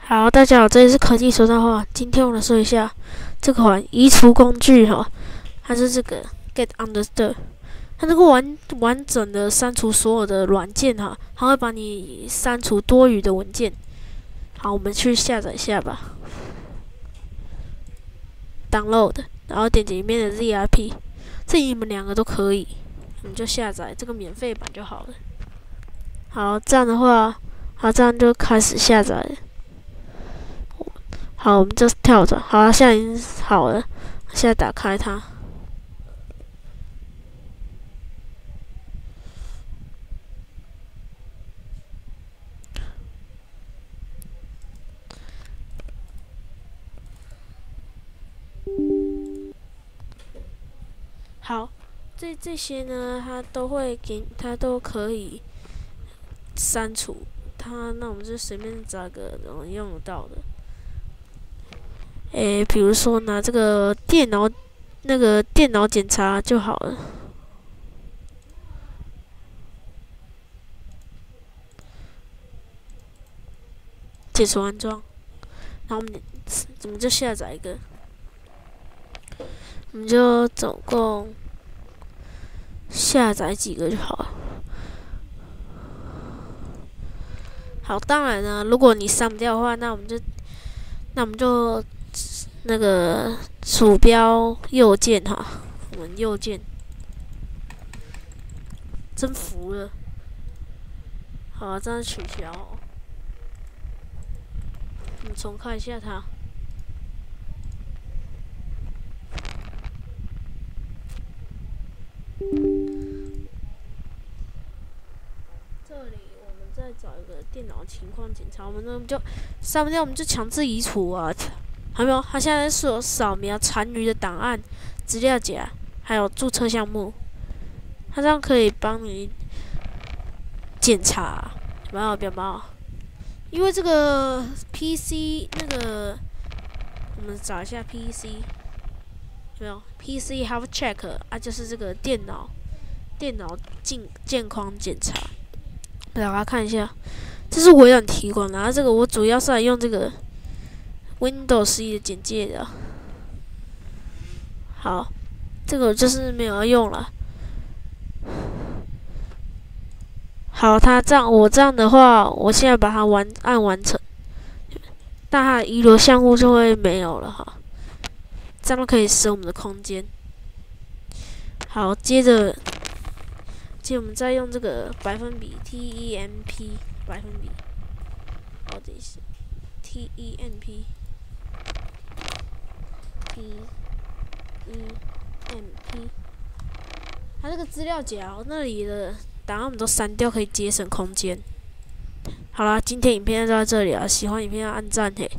好，大家好，这里是科技手账话。今天我来说一下这款移除工具哈，它是这个 Get Understood， 它能够完整的删除所有的软件哈，它会把你删除多余的文件。好，我们去下载一下吧。Download， 然后点击里面的 ZIP， 这你们两个都可以，你们就下载这个免费版就好了。好，这样的话，好，这样就开始下载了。好，我们就跳转。好，现在已经好了。现在打开它。好，这些呢，它都可以删除它。那我们就随便找个能用得到的。比如说拿这个电脑检查就好了。解除安装，然后我们就下载一个，我们就总共下载几个就好了。好，当然呢，如果你删不掉的话，那我们就那个鼠标右键哈，我们右键，真服了。好，这样取消。我们重看一下它。这里我们再找一个电脑情况检查，我们就删不掉，我们就强制移除啊。还没有，它现在是有扫描残余的档案、资料夹，还有注册项目。它这样可以帮你检查，有没有？因为这个 PC 我们找一下 PC， 有没有 PC Health Check 啊？就是这个电脑健康检查。大家看一下，这是微软提供的。然后这个我主要是来用这个 Windows 11的简介的。好，这个就是没有要用了。好，我这样的话，我现在把它按完成，那它的遗留项目就会没有了哈。这样可以省我们的空间。好，接着我们再用这个%TEMP 百分比，好，这是 TEMP。它这个资料夹那里的档案我们都删掉，可以节省空间。好啦，今天影片就到这里了，喜欢影片要按赞嘿。